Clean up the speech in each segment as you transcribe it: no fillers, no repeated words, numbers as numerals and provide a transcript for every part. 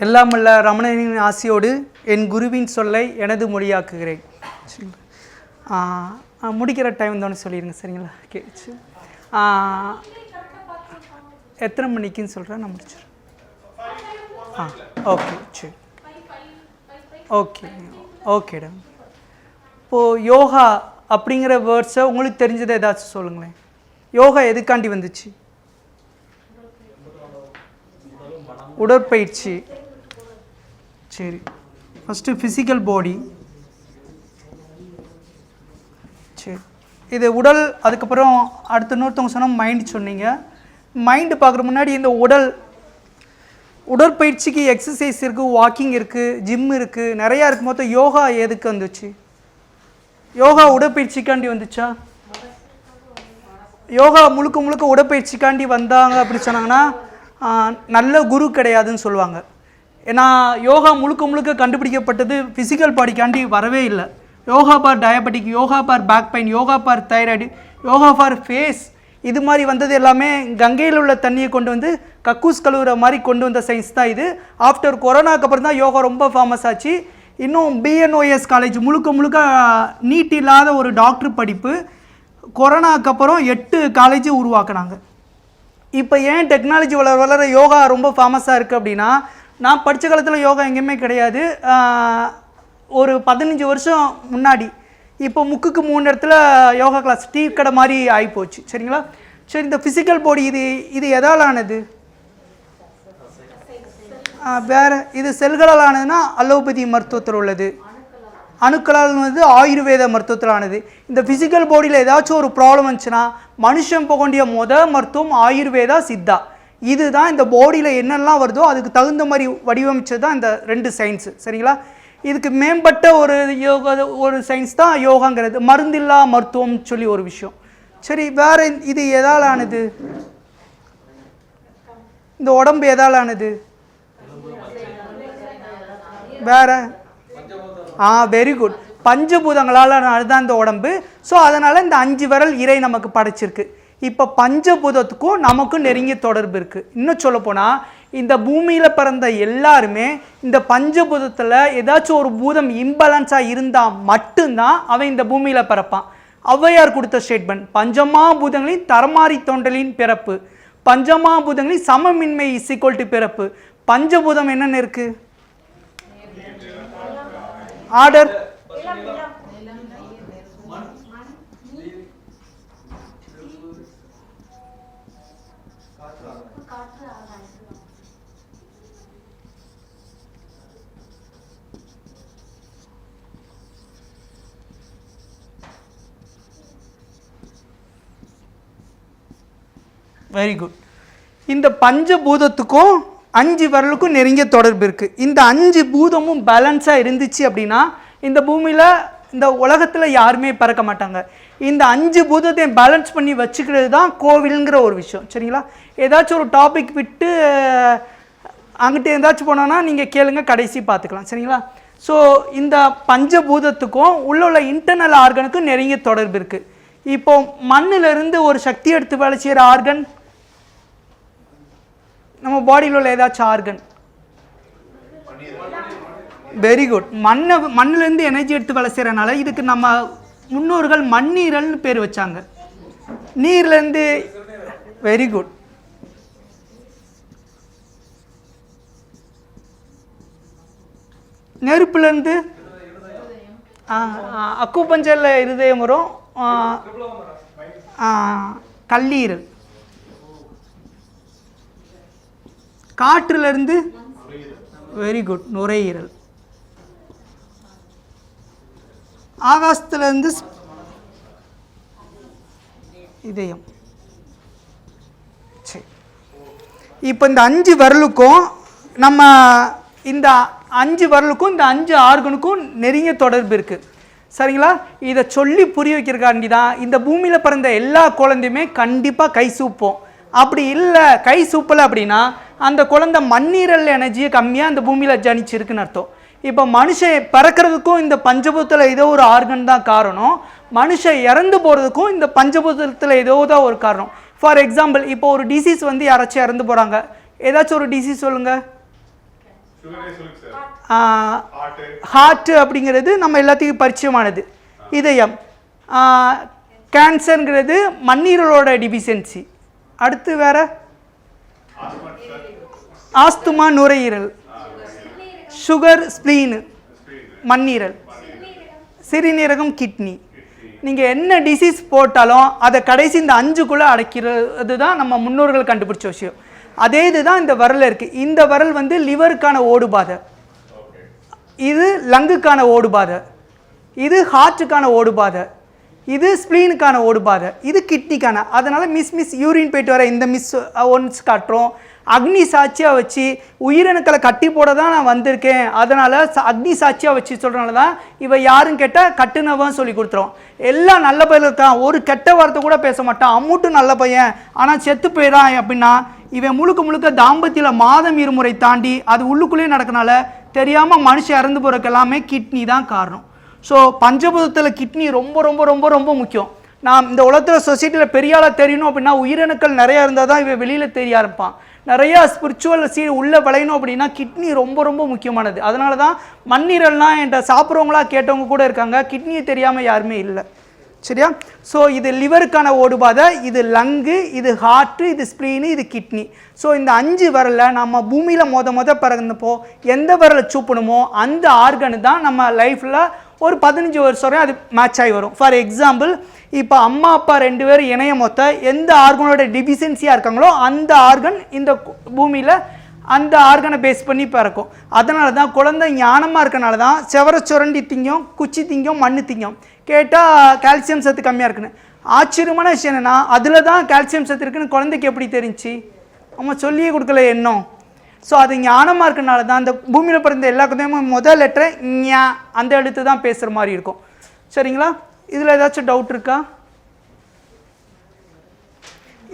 எல்லாம் உள்ள ரமணனின் ஆசியோடு என் குருவின் சொல்லை எனது மொழியாக்குகிறேன். முடிக்கிற டைம் தானே சொல்லிடுங்க, சரிங்களா? கேச்சு எத்தனை மணிக்குன்னு சொல்கிறேன், நான் முடிச்சிடுறேன். ஓகே, சரி, ஓகே, ஓகேடா. இப்போது யோகா அப்படிங்கிற வேர்ட்ஸை உங்களுக்கு தெரிஞ்சதை ஏதாச்சும் சொல்லுங்களேன். யோகா எதுக்காண்டி வந்துச்சு? உடற்பயிற்சி. சரி, ஃபஸ்ட்டு ஃபிசிக்கல் பாடி. சரி, இது உடல். அதுக்கப்புறம் அடுத்த இன்னொருத்தவங்க சொன்னால் மைண்ட் சொன்னீங்க. மைண்டு பார்க்குற முன்னாடி இந்த உடற்பயிற்சிக்கு எக்ஸசைஸ் இருக்குது, வாக்கிங் இருக்குது, ஜிம் இருக்குது, நிறையா இருக்கும். மொத்தம் யோகா எதுக்கு வந்துச்சு? யோகா உடற்பயிற்சிக்காண்டி வந்துச்சா? யோகா முழுக்க முழுக்க உடற்பயிற்சிக்காண்டி வந்தாங்க அப்படின்னு சொன்னாங்கன்னா நல்ல குரு கிடையாதுன்னு சொல்லுவாங்க. ஏன்னா யோகா முழுக்க முழுக்க கண்டுபிடிக்கப்பட்டது ஃபிசிக்கல் பாடிக்காண்டி வரவே இல்லை. Yoga for diabetic, yoga for back pain, yoga for thyroid, yoga for face, இது மாதிரி வந்தது எல்லாமே கங்கையில் உள்ள தண்ணியை கொண்டு வந்து கக்கூஸ் கழுவுற மாதிரி கொண்டு வந்த சயின்ஸ் தான் இது. ஆஃப்டர் கொரோனாக்கு அப்புறம் தான் யோகா ரொம்ப ஃபேமஸ் ஆச்சு. இன்னும் பிஎன்ஓஎஸ் காலேஜ் முழுக்க முழுக்க நீட் இல்லாத ஒரு டாக்டர் படிப்பு கொரோனாக்கு அப்புறம் 8 காலேஜ் உருவாக்குனாங்க. இப்போ ஏன் டெக்னாலஜி வளர வளர யோகா ரொம்ப ஃபேமஸாக இருக்குது அப்படின்னா, நான் படித்த காலத்தில் யோகா எங்கேயுமே கிடையாது. ஒரு 15 வருஷம் முன்னாடி இப்போ முக்குக்கு 3 இடத்துல யோகா கிளாஸ் டீ கடை மாதிரி ஆகிப்போச்சு, சரிங்களா? சரி, இந்த ஃபிசிக்கல் பாடி இது எதால் ஆனது? வேறு இது செல்களால் ஆனதுன்னா அலோபதி மருத்துவத்தில் உள்ளது, அணுக்களால் வந்து ஆயுர்வேத மருத்துவத்தில் ஆனது. இந்த ஃபிசிக்கல் பாடியில் ஏதாச்சும் ஒரு ப்ராப்ளம் வந்துச்சுன்னா மனுஷன் போக வேண்டிய மருத்துவம் ஆயுர்வேதா, சித்தா. இதுதான் இந்த பாடியில் என்னெல்லாம் வருதோ அதுக்கு தகுந்த மாதிரி வடிவமைச்சது தான் இந்த 2 சயின்ஸு, சரிங்களா? இதுக்கு மேம்பட்ட ஒரு சயின்ஸ் தான் யோகாங்கிறது. மருந்தில்லா மருத்துவம் சொல்லி ஒரு விஷயம். சரி, வேறு இது எதால் ஆனது? இந்த உடம்பு எதால் ஆனது? வேற வெரி குட், பஞ்சபூதங்களால் தான் இந்த உடம்பு. ஸோ அதனால் இந்த 5 விரல் இறை நமக்கு படைச்சிருக்கு. இப்போ பஞ்சபூதத்துக்கும் நமக்கும் நெருங்கிய தொடர்பு இருக்குது. இன்னும் சொல்லப்போனால் இந்த பூமியில் பிறந்த எல்லாருமே இந்த பஞ்சபூதத்தில் ஏதாச்சும் ஒரு பூதம் இம்பேலன்ஸாக இருந்தால் மட்டும்தான் அவன் இந்த பூமியில் பிறப்பான். ஔவையார் கொடுத்த ஸ்டேட்மெண்ட், பஞ்சமா பூதங்களின் தரமாறி தோன்றலின் பிறப்பு, பஞ்சமா பூதங்களின் சமமின்மை இஸ் ஈக்குவல் டு பிறப்பு. பஞ்சபூதம் என்னென்ன இருக்குது? Order very good. இந்த பஞ்சபூதத்துக்கும் 5 விரலுக்கும் நெருங்கிய தொடர்பு இருக்குது. இந்த 5 பூதமும் பேலன்ஸாக இருந்துச்சு அப்படின்னா இந்த பூமியில் இந்த உலகத்தில் யாருமே பிறக்க மாட்டாங்க. இந்த 5 பூதத்தையும் பேலன்ஸ் பண்ணி வச்சுக்கிறது தான் கோவிலுங்கிற ஒரு விஷயம், சரிங்களா? ஏதாச்சும் ஒரு டாபிக் விட்டு அங்கிட்ட ஏதாச்சும் போனோன்னா நீங்கள் கேளுங்க, கடைசி பார்த்துக்கலாம், சரிங்களா? ஸோ இந்த பஞ்சபூதத்துக்கும் உள்ள இன்டர்னல் ஆர்கனுக்கும் நெருங்கிய தொடர்பு இருக்குது. இப்போ மண்ணிலிருந்து ஒரு சக்தி எடுத்து வேலை செய்கிற ஆர்கன் நம்ம பாடியில் உள்ள ஏதாச்சும் ஆர்கன்? Very good. மண்ணிலேருந்து எனர்ஜி எடுத்து வேலை செய்கிறனால இதுக்கு நம்ம முன்னோர்கள் மண்ணீரல்னு பேர் வச்சாங்க. நீர்லேருந்து வெரி குட். நெருப்புலேருந்து அக்குபஞ்சரில் இருதயம் வரும், கல்லீரல். காற்றுலேருந்து வெரி குட், நுரையீரல். ஆகாசத்துலேருந்து இதயம். சரி, இப்போ இந்த 5 விரலுக்கும் நம்ம இந்த 5 விரலுக்கும் இந்த 5 ஆர்கனுக்கும் நெருங்கிய தொடர்பு இருக்குது, சரிங்களா? இதை சொல்லி புரிய வைக்கிறக்காண்டி தான் இந்த பூமியில் பிறந்த எல்லா குழந்தையுமே கண்டிப்பாக கை சூப்போம். அப்படி இல்லை, கை சூப்பலை அப்படின்னா அந்த குழந்தை மண்ணீரல் எனர்ஜியை கம்மியாக அந்த பூமியில் ஜனிச்சிருக்குன்னு அர்த்தம். இப்போ மனுஷன் பிறக்கிறதுக்கும் இந்த பஞ்சபூதத்தில் ஏதோ ஒரு ஆர்கன் தான் காரணம், மனுஷன் இறந்து போகிறதுக்கும் இந்த பஞ்சபூதத்தில் ஏதோ தான் ஒரு காரணம். ஃபார் எக்ஸாம்பிள், இப்போ ஒரு டிசீஸ் வந்து யாராச்சும் இறந்து போகிறாங்க, ஏதாச்சும் ஒரு டிசீஸ் சொல்லுங்கள். ஹார்ட் அப்படிங்கிறது நம்ம எல்லாத்துக்கும் பரிச்சயமானது. இதயம். கேன்சருங்கிறது மண்ணீரலோட டிஃபிஷியன்சி. அடுத்து வேற ஆஸ்துமா நுரையீரல், சுகர் ஸ்ப்ளீனு மண்ணீரல், சிறுநீரகம் கிட்னி. நீங்கள் என்ன டிசீஸ் போட்டாலும் அதை கடைசி இந்த 5க்குள்ளே அடைக்கிறது தான் நம்ம முன்னோர்கள் கண்டுபிடிச்ச விஷயம். அதே இதுதான் இந்த விரல் இருக்குது. இந்த விரல் வந்து லிவருக்கான ஓடுபாதை, இது லங்குக்கான ஓடுபாதை, இது ஹார்ட்டுக்கான ஓடுபாதை, இது ஸ்ப்ளீனுக்கான ஓடுபாதை, இது கிட்னிக்கான. அதனால் மிஸ் யூரின் போயிட்டு வர இந்த மிஸ் ஒன்ஸ் காட்டுறோம். அக்னி சாட்சியாக வச்சு உயிரணுக்களை கட்டி போட தான் நான் வந்திருக்கேன், அதனால் அக்னி சாட்சியாக வச்சு சொல்கிறனால தான் இவ யாருன்னு கேட்டால் கட்டுனவன் சொல்லி கொடுத்துரும். எல்லாம் நல்ல பையன் இருக்கான், ஒரு கெட்ட வார்த்தை கூட பேச மாட்டான், அம்மூட்டும் நல்ல பையன், ஆனால் செத்து போயிடான் அப்படின்னா இவன் முழுக்க முழுக்க தாம்பத்தியில் மாதம் இருமுறை தாண்டி அது உள்ளுக்குள்ளேயே நடக்கனால தெரியாமல் மனுஷன் இறந்து போகிறதுக்கு எல்லாமே கிட்னி தான் காரணம். ஸோ பஞ்சபூதத்தில் கிட்னி ரொம்ப ரொம்ப ரொம்ப ரொம்ப முக்கியம். நான் இந்த உலகத்தில் சொசைட்டியில் பெரிய ஆளாக தெரியணும் அப்படின்னா உயிரணுக்கள் நிறையா இருந்தால் தான் இவன் வெளியில் தெரிய ஆரம்பிப்பான். நிறையா ஸ்பிரிச்சுவல் உள்ளே விளையணும் அப்படின்னா கிட்னி ரொம்ப ரொம்ப முக்கியமானது. அதனால தான் மண்ணீரல்லாம் என்கிட்ட சாப்பிட்றவங்களா கேட்டவங்க கூட இருக்காங்க, கிட்னியை தெரியாமல் யாருமே இல்லை. சரியா? ஸோ இது லிவருக்கான ஓடுபாதை, இது லங்கு, இது ஹார்ட்டு, இது ஸ்ப்ளீனு, இது கிட்னி. ஸோ இந்த 5 விரலில் நம்ம பூமியில் பிறந்தப்போ எந்த விரலை சூப்பணுமோ அந்த ஆர்கனு தான் நம்ம லைஃப்பில் ஒரு 15 வருஷம் வரை அது மேட்ச் ஆகி வரும். ஃபார் எக்ஸாம்பிள், இப்போ அம்மா அப்பா 2 பேரும் இணைய மொத்த எந்த ஆர்கனோட டிஃபிஷியன்சியாக இருக்காங்களோ அந்த ஆர்கன் இந்த பூமியில் அந்த ஆர்கனை பேஸ் பண்ணி பிறக்கும். அதனால தான் குழந்தை ஞானமாக இருக்கனால தான் செவர சுரண்டி திங்கும், குச்சி திங்கும், மண்ணு திங்கும். கேட்டால் கால்சியம் சத்து கம்மியாக இருக்குன்னு. ஆச்சரியமான விஷயம் என்னென்னா அதில் தான் கால்சியம் சத்து இருக்குன்னு குழந்தைக்கு எப்படி தெரிஞ்சு? நம்ம சொல்லியே கொடுக்கல இன்னும். ஸோ அது ஞானமாக இருக்கனால தான் அந்த பூமியில் பிறந்த எல்லா குழந்தையும் முதல் லெட்டரை ஞா அந்த எழுத்து தான் பேசுகிற மாதிரி இருக்கும். சரிங்களா? இதில் ஏதாச்சும் டவுட் இருக்கா?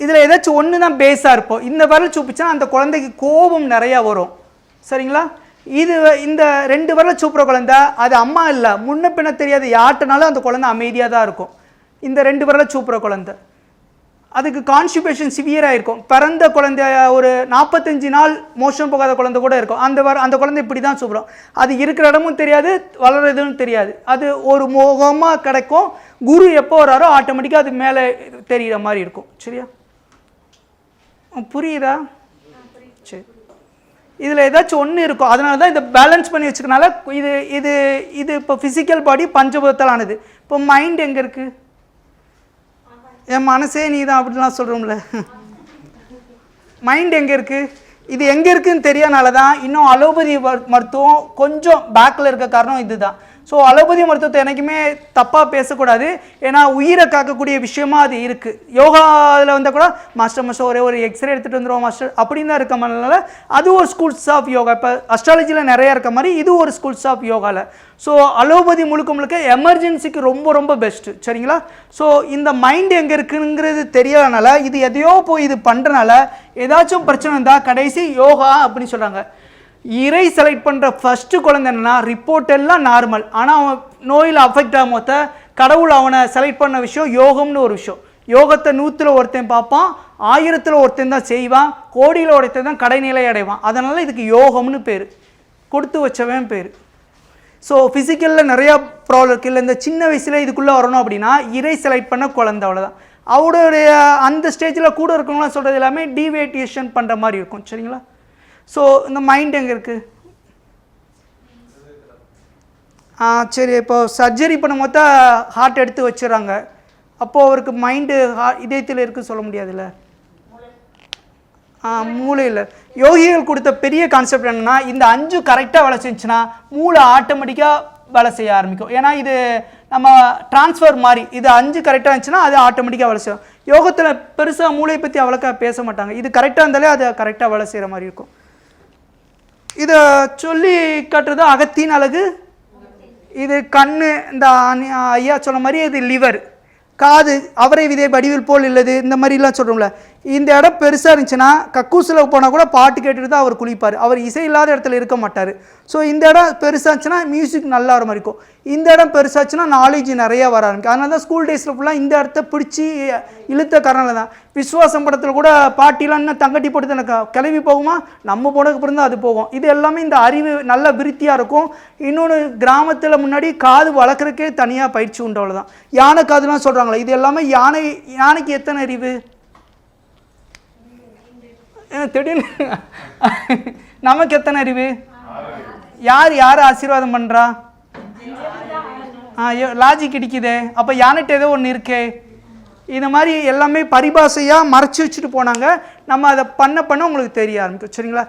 இதில் ஏதாச்சும் ஒன்று தான் பேஸாக இருப்போம். இந்த விரல் சூப்பிச்சா அந்த குழந்தைக்கு கோபம் நிறையா வரும். சரிங்களா? இது இந்த 2 விரல் சூப்புற குழந்தை அது அம்மா இல்லை, முன்ன பின்ன தெரியாது யார்ட்டனாலும் அந்த குழந்தை அமைதியாக தான் இருக்கும். இந்த 2 விரலை சூப்புற குழந்தை அதுக்கு கான்ஸ்டிபேஷன் சிவியராக இருக்கும். பிறந்த குழந்தை ஒரு 45 நாள் மோஷன் போகாத குழந்தை கூட இருக்கும். அந்த குழந்தை இப்படி தான் சூப்புறோம். அது இருக்கிற இடமும் தெரியாது, வளர்றதுன்னு தெரியாது. அது ஒரு முகமாக கிடைக்கும். குரு எப்போ வராரோ ஆட்டோமேட்டிக்காக அது மேலே தெரிகிற மாதிரி இருக்கும். சரியா? புரியுதா? சரி. இதில் ஏதாச்சும் ஒன்று இருக்கும். அதனால தான் இதை பேலன்ஸ் பண்ணி வச்சுக்கனால இது இது இது இப்போ ஃபிசிக்கல் பாடி பஞ்சபூதத்தால் ஆனது. இப்போ மைண்ட் எங்கே இருக்குது? என் மனசே நீ தான் அப்படிலாம் சொல்கிறோம்ல. மைண்ட் எங்கே இருக்குது? இது எங்கே இருக்குதுன்னு தெரியாதனால தான் இன்னும் அலோபதி மருத்துவம் கொஞ்சம் பேக்கில் இருக்க காரணம் இது தான். ஸோ அலோபதி மருத்துவத்தை என்றைக்குமே தப்பாக பேசக்கூடாது. ஏன்னா உயிரை காக்கக்கூடிய விஷயமா அது இருக்குது. யோகாவில் வந்தால் கூட மாஸ்டர் ஒரே ஒரு எக்ஸ்ரே எடுத்துகிட்டு வந்துடுவோம் மாஸ்டர் அப்படின்னு தான் இருக்க மாதிரினால அது ஒரு ஸ்கூல்ஸ் ஆஃப் யோகா. இப்போ அஸ்ட்ராலஜியில் நிறையா இருக்க மாதிரி இது ஒரு ஸ்கூல்ஸ் ஆஃப் யோகாவில். ஸோ அலோபதி முழுக்க எமர்ஜென்சிக்கு ரொம்ப ரொம்ப பெஸ்ட்டு. சரிங்களா? ஸோ இந்த மைண்ட் எங்கே இருக்குங்கிறது தெரியாதனால இது எதையோ போய் இது பண்ணுறனால ஏதாச்சும் பிரச்சனை இருந்தால் கடைசி யோகா அப்படின்னு சொல்கிறாங்க. இறை செலக்ட் பண்ணுற ஃபஸ்ட்டு குழந்தை என்னென்னா ரிப்போர்ட் எல்லாம் நார்மல், ஆனால் அவன் நோயில் அஃபெக்ட் ஆகும் போத கடவுள் அவனை செலக்ட் பண்ண விஷயம் யோகம்னு ஒரு விஷயம். யோகத்தை 100ல் ஒருத்தன் பார்ப்பான், 1000ல் ஒருத்தன் தான் செய்வான், கோடியில் ஒருத்தன் தான் கடைநிலை அடைவான். அதனால் இதுக்கு யோகம்னு பேர், கொடுத்து வச்சவன் பேர். ஸோ ஃபிசிக்கலில் நிறையா ப்ராப்ளம் இருக்குது. இல்லை இந்த சின்ன வயசில் இதுக்குள்ளே வரணும் அப்படின்னா இறை செலக்ட் பண்ண குழந்தை, அவ்வளோதான். அவருடைய அந்த ஸ்டேஜில் கூட இருக்கவங்களாம் சொல்கிறது எல்லாமே டிவேட்டியேஷன் பண்ணுற மாதிரி இருக்கும். சரிங்களா? ஸோ இந்த மைண்ட் எங்கே இருக்குது? சரி, இப்போ சர்ஜரி பண்ணும் போது ஹார்ட் எடுத்து வச்சுறாங்க, அப்போது அவருக்கு மைண்டு இதயத்தில் இருக்குன்னு சொல்ல முடியாதுல்ல. மூளையில் யோகிகள் கொடுத்த பெரிய கான்செப்ட் என்னென்னா இந்த 5 கரெக்டாக வேலை செஞ்சுன்னா மூளை ஆட்டோமேட்டிக்காக வேலை செய்ய ஆரம்பிக்கும். ஏன்னா இது நம்ம டிரான்ஸ்ஃபர் மாதிரி, இது 5 கரெக்டாக இருந்துச்சுன்னா அது ஆட்டோமேட்டிக்காக வேலை செய்யும். யோகத்தில் பெருசாக மூளையை பற்றி அவ்வளோக்கா பேச மாட்டாங்க. இது கரெக்டாக இருந்தாலே அது கரெக்டாக வேலை செய்கிற மாதிரி இருக்கும். இதை சொல்லி காட்டுறது அகத்தின் அழகு. இது கண்ணு, இந்த ஐயா சொன்ன மாதிரி இது லிவர், காது அவரை விதை வடிவில் போல் இல்லது, இந்த மாதிரிலாம் சொல்கிறோம்ல. இந்த இடம் பெருசாக இருந்துச்சுன்னா கக்கூசில் போனால் கூட பாட்டு கேட்டுட்டு தான் அவர் குளிப்பார். அவர் இசை இல்லாத இடத்துல இருக்க மாட்டார். ஸோ இந்த இடம் பெருசாச்சுன்னா மியூசிக் நல்லா வர மாதிரி இருக்கும், இந்த இடம் பெருசாச்சுன்னா நாலேஜ் நிறையா வர ஆரம்பிக்கும். அதனால தான் ஸ்கூல் டேஸில் ஃபுல்லாக இந்த இடத்த பிடிச்சி இழுத்த காரணம் தான். விஸ்வாசம் படத்தில் கூட பாட்டிலாம் இன்னும் தங்கட்டி போட்டு எனக்கு கிளவி போகுமா, நம்ம போனதுக்கு அப்புறம் தான் அது போகும். இது எல்லாமே இந்த அறிவு நல்ல விருத்தியாக இருக்கும். இன்னொன்று கிராமத்தில் முன்னாடி காது வளர்க்குறக்கே தனியாக பயிற்சி உண்டு, அவ்வளோதான். யானை காதுலாம் சொல்கிறாங்களே, இது எல்லாமே யானைக்கு எத்தனை அறிவு? திடீர்னு நமக்கு எத்தனை அறிவு? யார் ஆசீர்வாதம் பண்ணுறா? லாஜிக் கிடைக்குதே. அப்போ யானைட்டு ஏதோ ஒன்று இருக்கே. இந்த மாதிரி எல்லாமே பரிபாஷையாக மறைச்சி வச்சுட்டு போனாங்க. நம்ம அதை பண்ண உங்களுக்கு தெரிய ஆரம்பிக்கும். சரிங்களா?